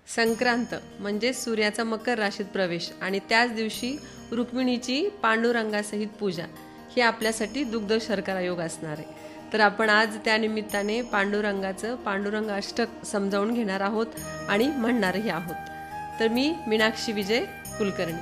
संक्रांत म्हणजे सूर्याचा मकर राशीत प्रवेश आणि त्याच दिवशी रुक्मिणीची पांडुरंगासहित पूजा ही आपल्यासाठी दुग्ध शर्करा योग असणार आहे. तर आपण आज त्या निमित्ताने पांडुरंगाचं पांडुरंग अष्टक समजावून घेणार आहोत आणि म्हणणारही आहोत. तर मी मीनाक्षी विजय कुलकर्णी.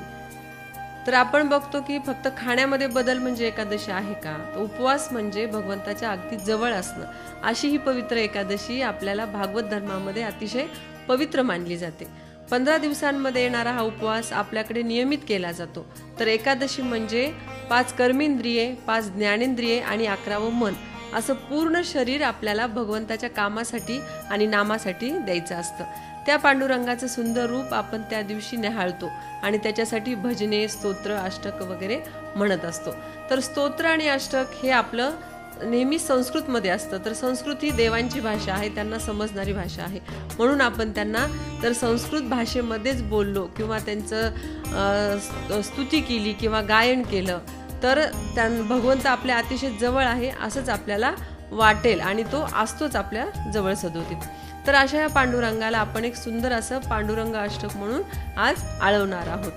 तर आपण बघतो की फक्त खाण्यामध्ये बदल म्हणजे एकादशी आहे का? उपवास म्हणजे भगवंताच्या अगदी जवळ असणं, अशी ही पवित्र एकादशी आपल्याला भागवत धर्मामध्ये अतिशय पवित्र मानली जाते. 15 दिवसांमध्ये येणारा हा उपवास आपल्याकडे नियमित केला जातो. तर एकादशी म्हणजे 5 कर्मेंद्रिये, 5 ज्ञानेंद्रिये आणि 11वं मन, असं पूर्ण शरीर आपल्याला भगवंताच्या कामासाठी आणि नामासाठी द्यायचं असतं. त्या पांडुरंगाचं सुंदर रूप आपण त्या दिवशी निहाळतो आणि त्याच्यासाठी भजने, स्तोत्र, अष्टक वगैरे म्हणत असतो. तर स्तोत्र आणि अष्टक हे आपलं नेहमी संस्कृतमध्ये असतं. तर संस्कृत ही देवांची भाषा आहे, त्यांना समजणारी भाषा आहे. म्हणून आपण त्यांना जर संस्कृत भाषेमध्येच बोललो किंवा त्यांचं स्तुती केली किंवा गायन केलं तर भगवंत आपल्या अतिशय जवळ आहे असंच आपल्याला वाटेल आणि तो असतोच आपल्या जवळ सदोदित. तर अशा या पांडुरंगाला आपण एक सुंदर असं पांडुरंग अष्टक म्हणून आज आळवणार आहोत.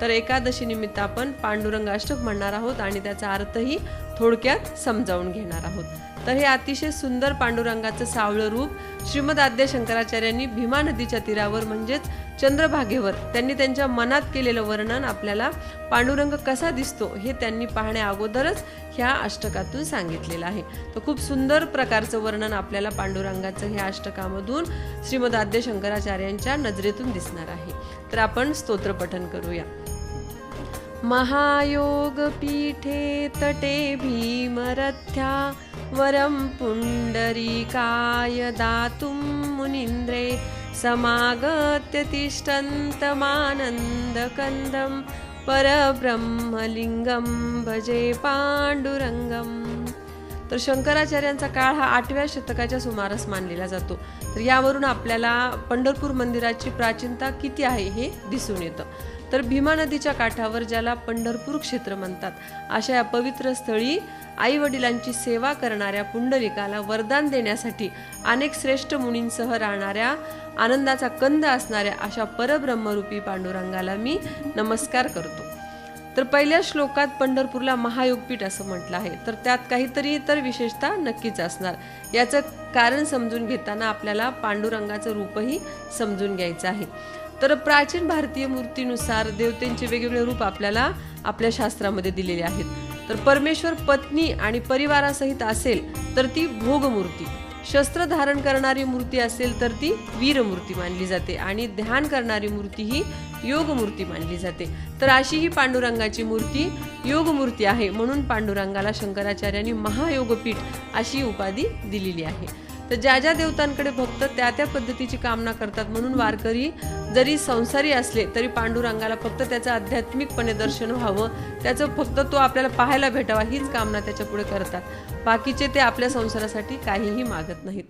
तर एकादशी निमित्त आपण पांडुरंग अष्टक म्हणणार आहोत आणि त्याचा अर्थही थोडक्यात समजावून घेणार आहोत. तर हे अतिशय सुंदर पांडुरंगाचं सावळं रूप श्रीमद आद्य शंकराचार्यांनी भीमा नदीच्या तीरावर म्हणजेच चंद्रभागेवर त्यांनी त्यांच्या मनात केलेलं वर्णन आपल्याला पांडुरंग कसा दिसतो हे त्यांनी पाहण्या अगोदरच ह्या अष्टकातून सांगितलेलं आहे. तर खूप सुंदर प्रकारचं वर्णन आपल्याला पांडुरंगाचं ह्या अष्टकामधून श्रीमद आद्य शंकराचार्यांच्या नजरेतून दिसणार आहे. तर आपण स्तोत्र पठन करूया. महायोग पीठे तटे भीमरथ्या वरम पुंडरीकाय दातुं मुनीन्द्रे समागत्य तिष्ठन्तमानन्दकन्दं परब्रह्मलिंगं भजे पांडुरंगम. तर शंकराचार्यांचा काळ हा 8व्या शतकाच्या सुमारास मानलेला जातो. तर यावरून आपल्याला पंढरपूर मंदिराची प्राचीनता किती आहे हे दिसून येतं. तर भीमा नदीच्या काठावर ज्याला पंढरपूर क्षेत्र म्हणतात अशा या पवित्र स्थळी आई वडिलांची सेवा करणाऱ्या पुंडलिकाला वरदान देण्यासाठी अनेक श्रेष्ठ मुनींसह राहणाऱ्या आनंदाचा कंद असणाऱ्या अशा परब्रह्मरूपी पांडुरंगाला मी नमस्कार करतो. तर पहिल्या श्लोकात पंढरपूरला महायोगपीठ असं म्हटलं आहे. तर त्यात काहीतरी तर विशेषता नक्कीच असणार. याचं कारण समजून घेताना आपल्याला पांडुरंगाचं रूपही समजून घ्यायचं आहे. तर प्राचीन भारतीय मूर्तीनुसार देवतेंचे वेगवेगळे रूप आपल्याला आपल्या शास्त्रामध्ये दिलेले आहेत. तर परमेश्वर पत्नी आणि परिवारासहित असेल तर ती भोगमूर्ती, शस्त्र धारण करणारी मूर्ती असेल तर ती वीरमूर्ती मानली जाते आणि ध्यान करणारी मूर्ती ही योगमूर्ती मानली जाते. तर अशी ही पांडुरंगाची मूर्ती योगमूर्ती आहे. म्हणून पांडुरंगाला शंकराचार्यांनी महायोगपीठ अशी उपाधी दिलेली आहे. तर ज्या ज्या देवतांकडे भक्त त्या त्या पद्धतीची कामना करतात. म्हणून वारकरी जरी संसारी असले तरी पांडुरंगाला फक्त त्याचं आध्यात्मिकपणे दर्शन व्हावं, त्याचं फक्त तो आपल्याला पाहायला भेटावा हीच कामना त्याच्या पुढे करतात. बाकीचे ते आपल्या संसारासाठी काहीही मागत नाहीत.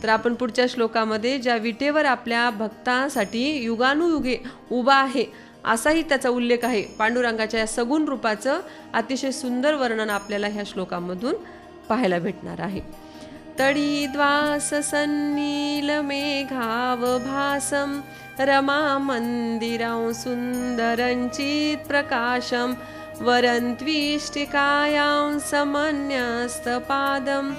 तर आपण पुढच्या श्लोकामध्ये ज्या विटेवर आपल्या भक्तांसाठी युगानुयुगे उभा आहे असाही त्याचा उल्लेख आहे. पांडुरंगाच्या या सगुण रूपाचं अतिशय सुंदर वर्णन आपल्याला ह्या श्लोकामधून पाहायला भेटणार आहे. तडीद्वास सन्नीलमेघावभासं रमा मंदिरं सुंदरंचित प्रकाशं वरन्त्विष्टिकायां समन्यस्तपादं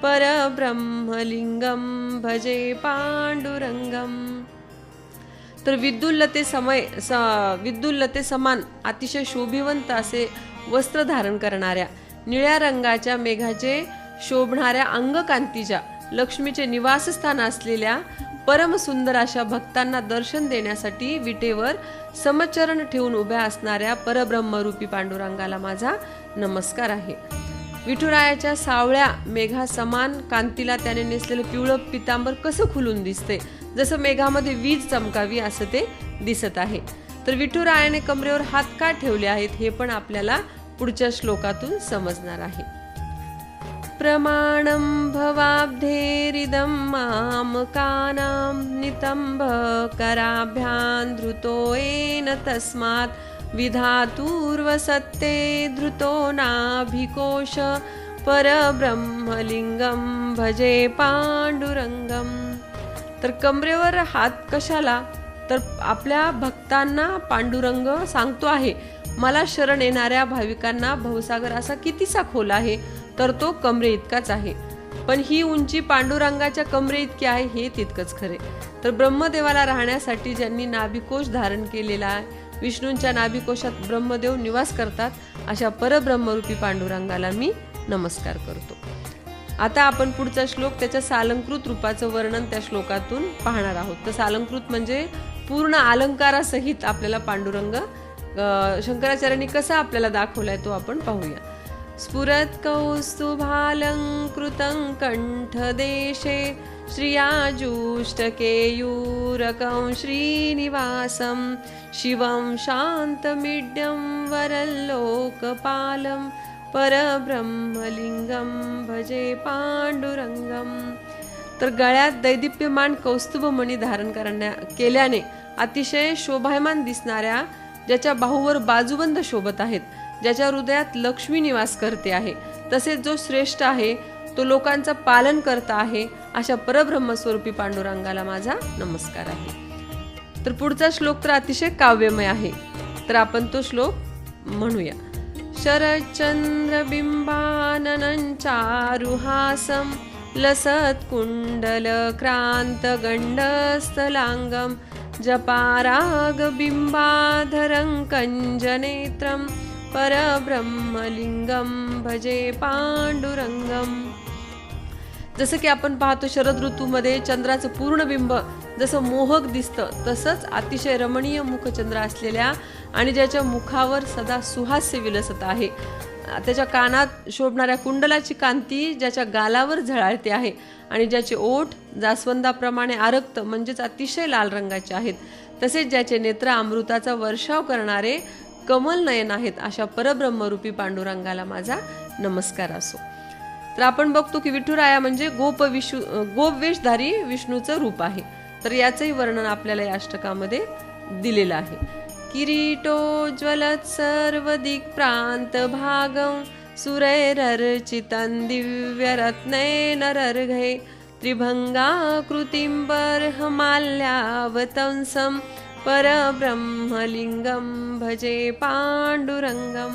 परब्रह्मलिंगं भजे पांडुरंगम. तर विद्युल्लते समान अतिशय शोभिवंत असे वस्त्र धारण करणाऱ्या निळ्या रंगाच्या मेघाचे शोभणाऱ्या अंगकांतीच्या लक्ष्मीचे निवासस्थान असलेल्या परमसुंदर अशा भक्तांना दर्शन देण्यासाठी विटेवर समचरण ठेवून उभ्या असणाऱ्या परब्रह्मरूपी पांडुरंगाला माझा नमस्कार आहे. विठुरायाच्या सावळ्या मेघा समान कांतीला त्याने नेसलेलं पिवळं पितांबर कसं खुलून दिसते, जसं मेघामध्ये वीज चमकावी असं ते दिसत आहे. तर विठुरायाने कमरेवर हात का ठेवले आहेत हे पण आपल्याला पुढच्या श्लोकातून समजणार आहे. प्रमाणं भवाब्धेरिदं मामकानां नितंब कराभ्यां धृतो येन तस्मात् विधातुर्वसत्ते धृतो नाभिकोश परब्रह्मलिंगं भजे पांडुरंगम. तर कमरेवर हात कशाला तर आपल्या भक्तांना पांडुरंग सांगतो आहे, मला शरण येणाऱ्या भाविकांना भवसागर असा कितीसा खोल आहे, तर तो कमरे इतकाच आहे. पण ही उंची पांडुरंगाच्या कमरे इतकी आहे हे तितकंच खरे. तर ब्रह्मदेवाला राहण्यासाठी ज्यांनी नाभिकोश धारण केलेला आहे, विष्णूंच्या नाभिकोशात ब्रह्मदेव निवास करतात, अशा परब्रह्मरूपी पांडुरंगाला मी नमस्कार करतो. आता आपण पुढचा श्लोक त्याच्या सालंकृत रूपाचं वर्णन त्या श्लोकातून पाहणार आहोत. तर सालंकृत म्हणजे पूर्ण अलंकारासहित आपल्याला पांडुरंग शंकराचार्यांनी कसा आपल्याला दाखवलाय तो आपण पाहूया. स्फुरत् कौस्तुभालंकृतं कंठदेशे श्रियाजुष्टकेयूरकं श्रीनिवासं शिवं शान्तमिड्यं वरल्लोकपालं परब्रह्मलिंगं भजे पांडुरंगम. तर गळ्यात दैदिप्यमान कौस्तुभमणी धारण केल्याने अतिशय शोभायमान दिसणाऱ्या, ज्याच्या बाहूवर बाजूबंद शोभत आहेत, ज्याच्या हृदयात लक्ष्मी निवास करते आहे, तसेच जो श्रेष्ठ आहे तो लोकांचं पालन करता आहे, अशा परब्रह्मस्वरूपी पांडुरंगाला माझा नमस्कार आहे. तर पुढचा श्लोक तर अतिशय काव्यमय आहे. तर आपण तो श्लोक म्हणूया. शरच्चंद्रबिंबाननं चारुहासं लसत्कुण्डलक्रान्तगण्डस्थलाङ्गं जपारागबिंबाधरं कञ्जनेत्रं परब्रह्मलिंगं भजे पांडुरंगम. जसं की आपण पाहतो शरद ऋतूमध्ये चंद्राचं पूर्ण बिंब जसं मोहक दिसतं, तसंच अतिशय रमणीय मुखचंद्र असलेल्या आणि ज्याच्या मुखावर सदा सुहास्य विलसत आहे, त्याच्या कानात शोभणाऱ्या कुंडलाची कांती ज्याच्या गालावर झळाळते आहे आणि ज्याचे ओठ जास्वंदाप्रमाणे आरक्त म्हणजेच अतिशय लाल रंगाचे आहेत, तसेच ज्याचे नेत्र अमृताचा वर्षाव करणारे कमल नयन आहेत, अशा परब्रह्मरूपी पांडुरंगाला माझा नमस्कार असो. तर आपण बघतो की विठुराया म्हणजे गोपवेशधारी विष्णूचं रूप आहे. तर याचंही वर्णन आपल्याला या अष्टकामध्ये दिलेलं आहे. किरीटोज्ज्वलत् सर्वदिक्प्रांत भागं सुरैरर्चितं दिव्यरत्नैरर्घे त्रिभंगाकृतिं बर्हमाल्यावतंसं परब्रह्मलिंगं भजे पांडुरंगम.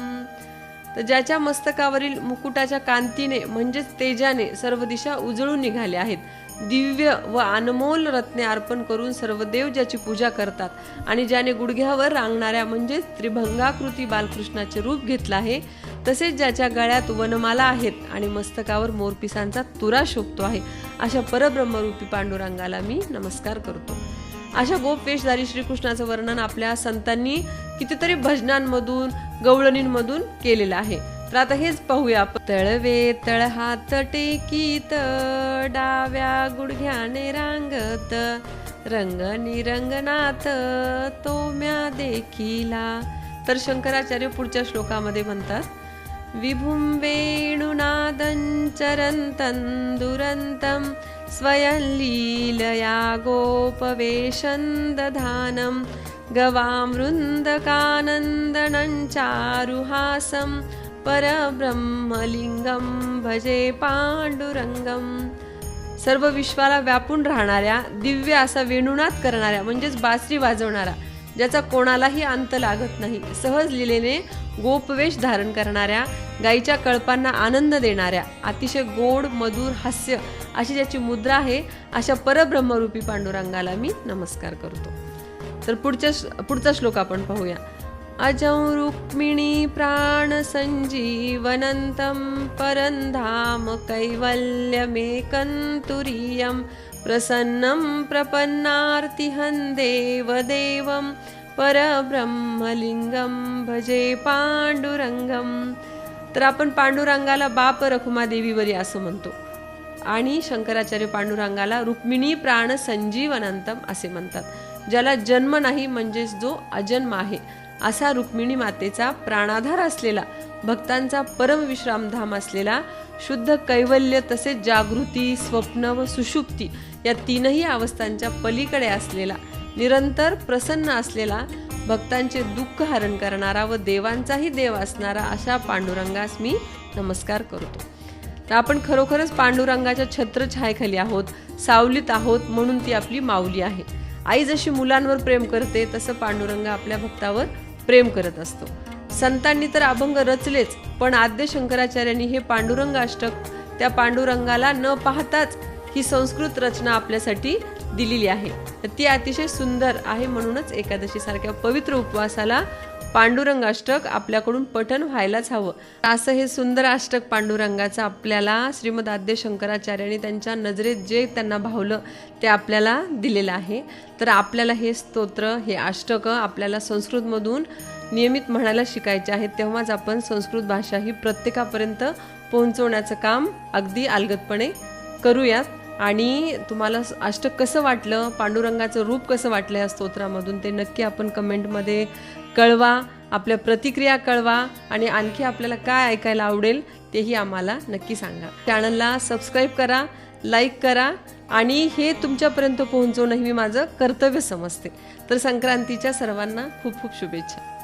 तर ज्याच्या मस्तकावरील मुकुटाच्या कांतीने म्हणजेच तेजाने सर्व दिशा उजळून निघाल्या आहेत, दिव्य व अनमोल रत्ने अर्पण करून सर्व देव ज्याची पूजा करतात आणि ज्याने गुडघ्यावर रांगणाऱ्या म्हणजेच त्रिभंगाकृती बालकृष्णाचे रूप घेतलं आहे, तसेच ज्याच्या गळ्यात वनमाला आहेत आणि मस्तकावर मोरपिसांचा तुरा शोभतो आहे, अशा परब्रह्मरूपी पांडुरंगाला मी नमस्कार करतो. अशा गोपवेशधारी श्रीकृष्णाचं वर्णन आपल्या संतांनी कितीतरी भजनांमधून गवळणींमधून केलेलं आहे. तर आता हेच पाहूया आपण. तळवे तळहात टेकीत डाव्या गुडघ्याने रांगत रंगनी रंगनाथ तोम्या देखिला. तर शंकराचार्य पुढच्या श्लोकामध्ये म्हणतात, विभुं वेणुनादं चरन्तं दुरन्तं स्वयं लीलया गोपवेशं दधानं गवामृन्दकानन्दनं चारुहासं परब्रह्मलिंगं भजे पांडुरंगम. सर्व विश्वाला व्यापून राहणाऱ्या, दिव्य असा वेणुनाद करणाऱ्या म्हणजेच बासरी वाजवणारा, ज्याचा कोणालाही अंत लागत नाही, सहज लीलेने गोपवेश धारण करणाऱ्या, गायीच्या कळपांना आनंद देणाऱ्या, अतिशय गोड मधुर हास्य अशी ज्याची मुद्रा आहे, अशा परब्रह्मरूपी पांडुरंगाला मी नमस्कार करतो. तर पुढचा श्लोक आपण पाहूया. अजं रुक्मिणी प्राण संजीवनंतं परंधाम कैवल्यमेकं तुरीयं प्रसन्नं प्रपन्नार्तिहं देवदेवं परब्रह्मलिंगं भजे पांडुरंगम. तर आपण पांडुरंगाला बाप रखुमा देवीवरी असं म्हणतो आणि शंकराचार्य पांडुरंगाला रुक्मिणी प्राण संजीवनंतम असे म्हणतात, ज्याला जन्म नाही म्हणजेच जो अजन्म आहे, असा रुक्मिणी मातेचा प्राणाधार असलेला, भक्तांचा परमविश्रामधाम असलेला, शुद्ध कैवल्य तसेच जागृती, स्वप्न व सुषुप्ती या तीनही अवस्थांच्या पलीकडे असलेला, निरंतर प्रसन्न असलेला, भक्तांचे दुःख हरण करणारा व देवांचाही देव असणारा अशा पांडुरंगास मी नमस्कार करतो. तर आपण खरोखरच पांडुरंगाच्या छत्रछायेखाली आहोत, सावलीत आहोत, म्हणून ती आपली माऊली आहे. आई जशी मुलांवर प्रेम करते तसं पांडुरंग आपल्या भक्तावर प्रेम करत असतो. संतांनी तर अभंग रचलेच, पण आद्य शंकराचार्यांनी हे पांडुरंग अष्टक त्या पांडुरंगाला न पाहताच ही संस्कृत रचना आपल्यासाठी दिलेली आहे. ती अतिशय सुंदर आहे. म्हणूनच एकादशी सारख्या पवित्र उपवासाला पांडुरंग अष्टक आपल्याकडून पठण व्हायलाच हवं. असं हे सुंदर अष्टक पांडुरंगाचं आपल्याला श्रीमद आद्य शंकराचार्यांनी त्यांच्या नजरेत जे त्यांना भावलं ते आपल्याला दिलेलं आहे. तर आपल्याला हे स्तोत्र, हे अष्टक आपल्याला संस्कृतमधून नियमित म्हणायला शिकायचे आहेत. तेव्हाच आपण संस्कृत भाषा ही प्रत्येकापर्यंत पोहोचवण्याचं काम अगदी अलगदपणे करूयात. आणि तुम्हाला अष्टक कसं वाटलं, पांडुरंगाचं रूप कसं वाटलं या स्तोत्रामधून, ते नक्की आपण कमेंटमध्ये कळवा. आपल्या प्रतिक्रिया कळवा आणि आणखी आपल्याला काय ऐकायला आवडेल तेही आम्हाला नक्की सांगा. चॅनलला सबस्क्राईब करा, लाईक करा आणि हे तुमच्यापर्यंत पोहोचवणं ही माझं कर्तव्य समजते. तर संक्रांतीच्या सर्वांना खूप खूप शुभेच्छा.